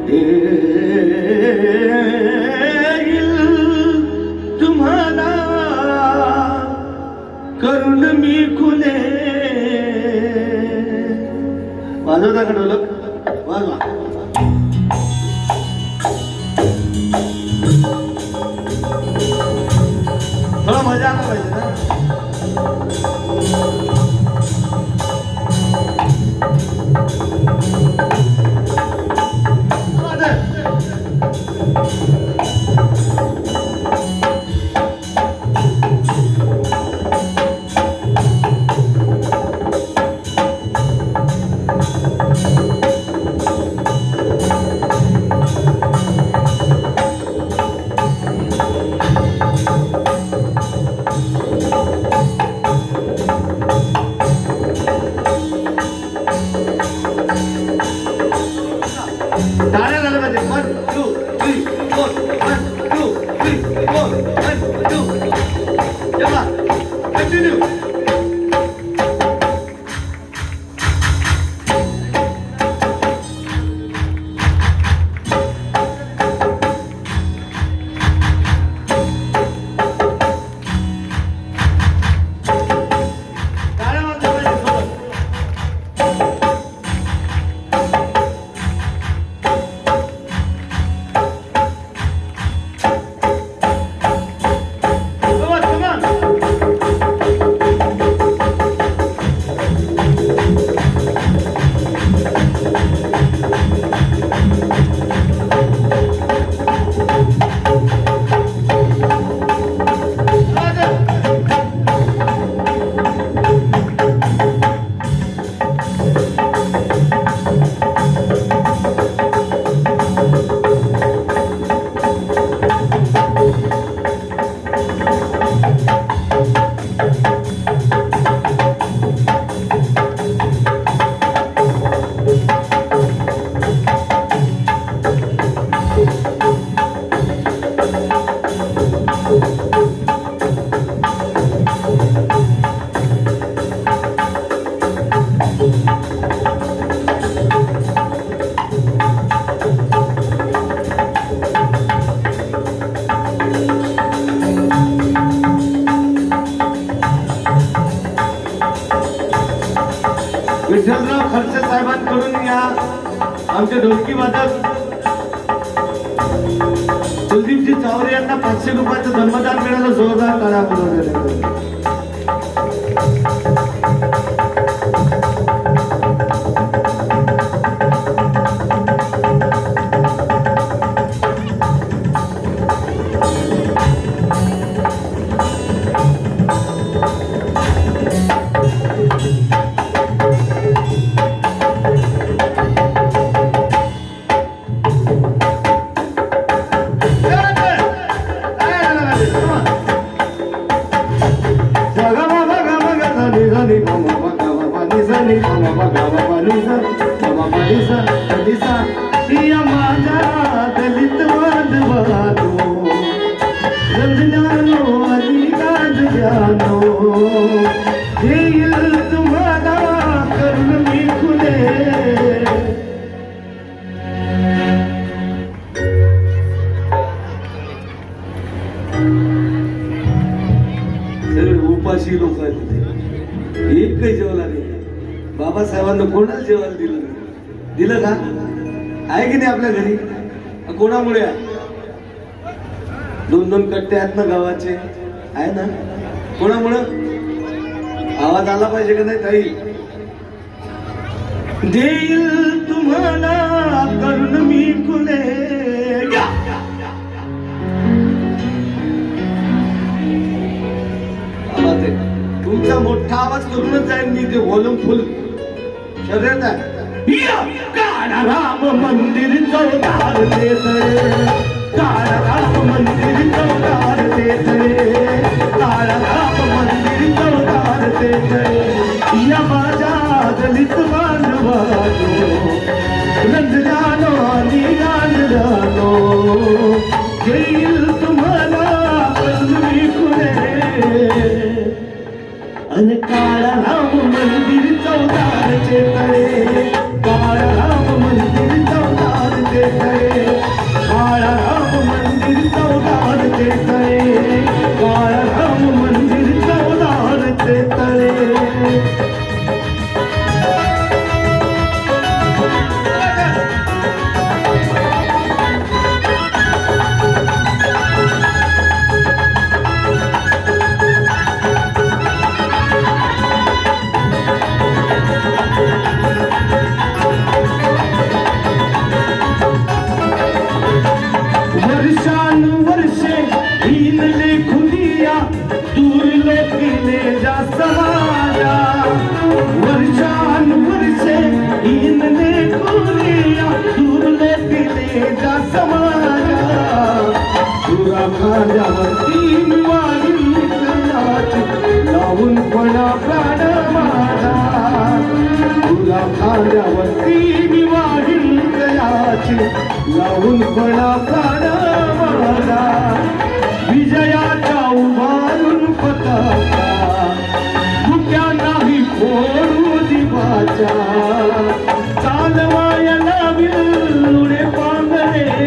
देईल तुम्हाला करून मी खुले. वाजवता का ढोलक? वाजवा. थोडा मजा आला पाहिजे ना. टाळ्या झाल्या पाहिजे. 1 2 3 4 1 2 3 4 1 2. चला कंटिन्यू. विठ्ठलराव खडसे साहेबांकडून या आमचे ढोलकी वादक कुलदीपजी चावरे यांना 500 रुपयाचं धर्मदान मिळालं. जोरदार टाळ्या वाजवल्या. दलित वादवादो रंजनानो अधिकाज जानो देईल तुम्हाला करून मी खुले. उपाशी लोक आहेत एक काही जेवला नाही. बाबासाहेबांना कोणाला जेवायला दिलं का? आहे की नाही आपल्या घरी? कोणामुळे? 2-2 कट्टे आहेत ना गावाचे, आहे ना? कोणामुळे? आवाज आला पाहिजे का नाही ताई? देईल तुम्हाला करून मी खुले. तुमचा मोठा आवाज करूनच जाईल मी. ते व्हॉल्यूम फुल शर्यत आहे. काळा राम मंदिर चौदार देते, काळा राम मंदिर चौदार देते, काळा राम मंदिर चौदार देते. या माझ्या दलित बांधवानो रंजनानो आणि गांजरानो येईल तुम्हाला पदवी खुले. आणि काळा राम मंदिर चौदार चे तळे, काळा राम मंदिर चौदार चे तळे. खांद्यावरती मी वाहिली कयाची लावून पणा प्राण माझा तुला खांद्यावरती मी वाहिली कयाची लावून पणा प्राण माझा विजयाच्या उभारून पताका मुक्या नाही फोडू दिवाच्या चालवायला विलुडे पांगरे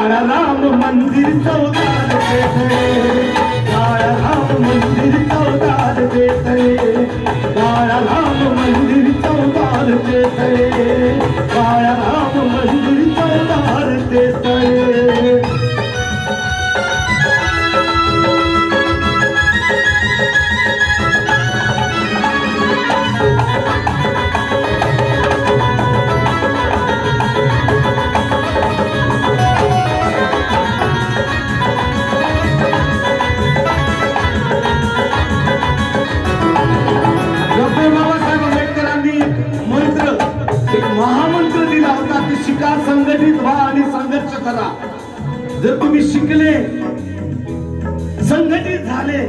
काळा राम मंदिर चौदार देतळे काळा राम मंदिर चौदार देतळे काळा राम मंदिर चौदार देतळे काळा राम मंदिर चौदार देतळे महामंत्र दिला होता की शिका संघटित व्हा आणि संघर्ष करा जर तुम्ही शिकले संघटित झाले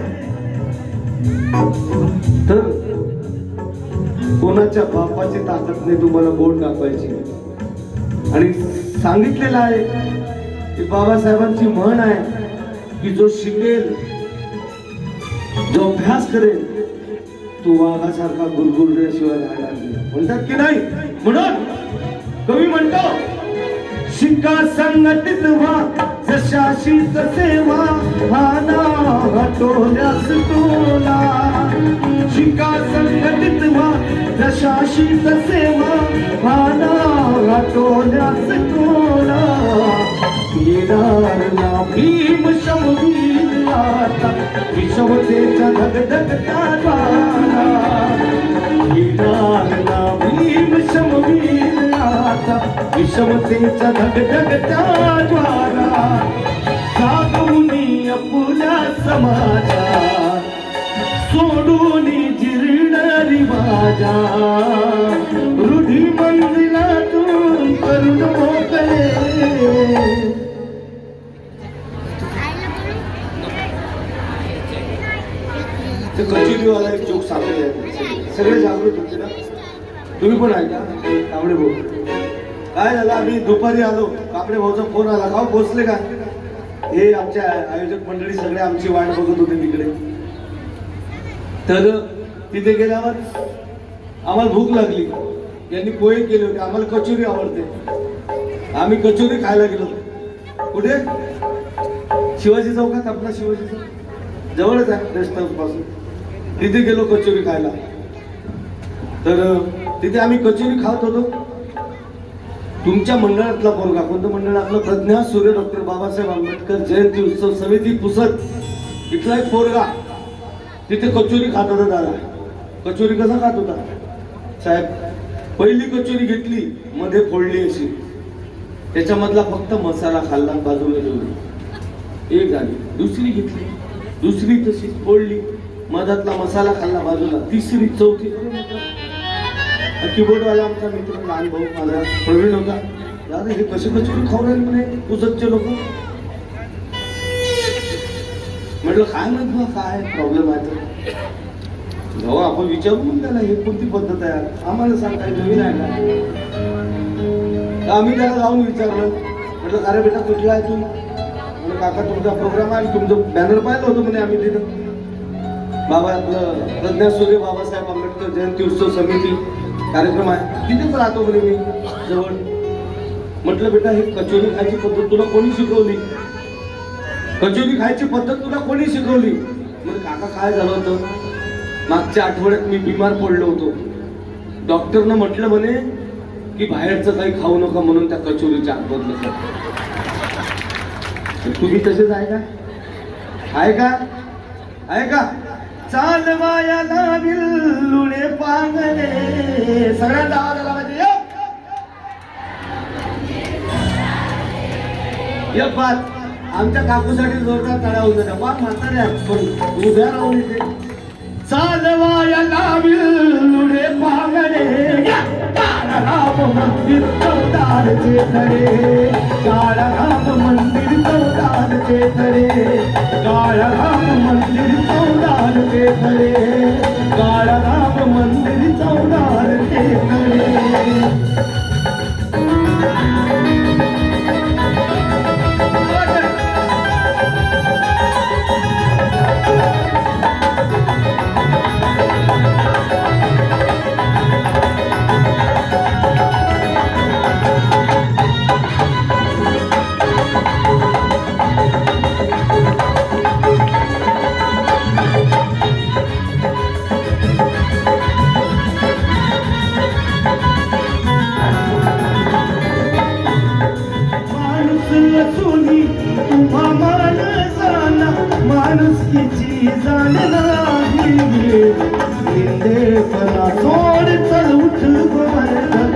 तर कोणाच्या बापाची ताकद नाही तुम्हाला बोट दाखवायची आणि सांगितलेलं आहे की बाबासाहेबांची म्हण आहे की जो शिकेल जो अभ्यास करेल तो वाघासारखा गुरगुरल्याशिवाय राहणार नाही म्हणतात की नाही म्हणून कवी म्हणतो शिका संघटित व्हा जशाशी तसे व्हा भाना हटवल्यास टोला शिका संघटित व्हा जशाशी तसे व्हा भाना हटवल्यास टोला येणार ना भीम शमवीर आता विषमतेच्या धगधगता ज्वाला येणार ना भीम शमवीर आता विषमतेच्या धगधगता ज्वाला जागवूनी आपुल्या समाजात सोडून जिरणारी माझ्या रूढी मंदिरातून करून मोकळे कचोरीवाला एक जोक सांगले सगळे जागृत होते ना तुम्ही पण ऐका कांबळे भाऊ काय झालं आम्ही दुपारी आलो कांबळे भाऊचा फोन आला का पोहोचले का हे आमच्या आयोजक मंडळी सगळे आमची वाट बघत होते तिकडे तर तिथे गेल्यावर आम्हाला भूक लागली यांनी पोहे केले होते आम्हाला कचोरी आवडते आम्ही कचोरी खायला गेलो कुठे शिवाजी चौकात आपला शिवाजी चौक जवळच आहे रेस्ट हाऊस पासून तिथे गेलो कचोरी खायला तर तिथे आम्ही कचोरी खात होतो तुमच्या मंडळातला पोरगा कोणतं मंडळ आपलं प्रज्ञा सूर्य डॉक्टर बाबासाहेब आंबेडकर जयंती उत्सव समिती पुसद इथला एक पोरगा तिथे कचोरी खात होता दादा कचोरी कसा खात होता साहेब पहिली कचोरी घेतली मध्ये फोडली अशी त्याच्यामधला फक्त मसाला खाल्ला बाजूला ठेवली एक झाली दुसरी घेतली दुसरी तशीच फोडली मधातला मसाला खाल्ला बाजूला तिसरी चौथी कीबोर्डवाला आमचा मित्र लहान भाऊ माझा प्रवीण होता दादा हे कसे कचोरी खाऊ राहिले म्हणे पुसदचे लोक म्हटलं काय म्हणतो काय प्रॉब्लेम आहे तर भाऊ आपण विचारून त्याला हे कोणती पद्धत आहे आम्हाला सांग काय नवीन आहे का आम्ही त्याला जाऊन विचारलं म्हटलं अरे बेटा कुठला आहे तू म्हणजे काका तुमचा प्रोग्राम आहे तुमचं बॅनर पाहिलं होतं म्हणे आम्ही तिथं बाबा आपलं प्रज्ञा सूर्य बाबासाहेब आंबेडकर जयंती उत्सव समिती कार्यक्रम आहे तिथेच राहतो म्हणे मी जवळ म्हटलं बेटा ही कचोरी खायची पद्धत तुला कोणी शिकवली कचोरी खायची पद्धत तुला कोणी शिकवली म्हणजे काका काय झालं होतं मागच्या आठवड्यात मी बिमार पडलो होतो डॉक्टरनं म्हटलं म्हणे की बाहेरचं काही खाऊ नका म्हणून त्या कचोरीच्या आत बदलत तुम्ही तसेच आहे का आहे का आहे का चालवायाला विल्लुळे पांगणे सगळ्यांना आवाज आला पाहिजे एक बात आमच्या काकूसाठी जोरदार टाळ्या होऊ द्या बाप म्हाताऱ्या पण उभ्या राहून इथे चालवायाला विल्लुळे पांगणे चौदारचे खरे काळा राम मंदिर चौदारचे खरे काळा राम मंदिर चौदारचे खरे काळा राम मंदिर चौदारचे खरे तुम्हा माणसाला माणुसकीची जाण नाही हिंदेपणा सोड चल उठ गोवर्धन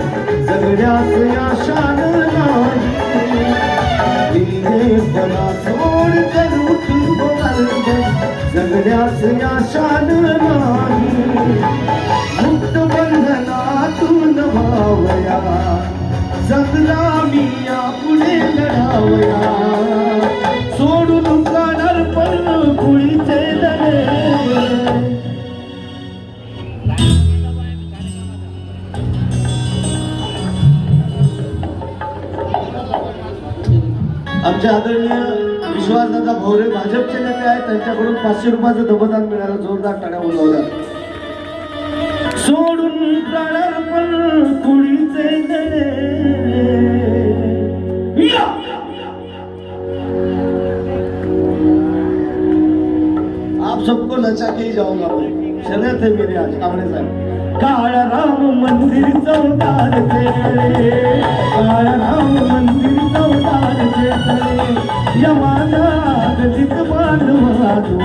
जगण्यास आशान नाही हिंदेपणा सोड चल उठ गोवर्धन जगण्यास आशान नाही मुक्त बंधनातून भावया जगला मी या पुढे लढावया सोडून जाणार पण कुळीचे लढे आमचे आदरणीय विश्वासदादा भोवरे भाजपचे नेते आहेत त्यांच्याकडून 500 रुपयाचं दबदान मिळालं जोरदार टाळ्या उडवल्या सोडून जाणार पण कुळीचे लढे आप सबको नचा के ही जाऊंगा मैं शर्त है मेरे आज कामड़े साहब काळा राम मंदिर चौदारचे काळा राम मंदिर चौदारचे यमाना गलित मानवानो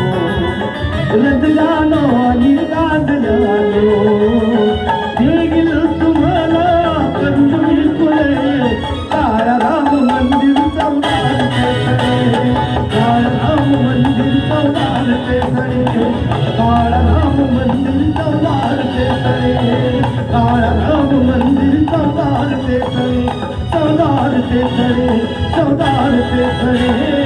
लद जानो आणि गांधल्यानो दिल तुम्हाला कंदुरी कुले काळा राम मंदिर चौदारचे काळा राम मंदिर चौदारचे काळा राम मंदिर चौदारचे काळा राम मंदिर चौदारचे चौदारचे चौदारचे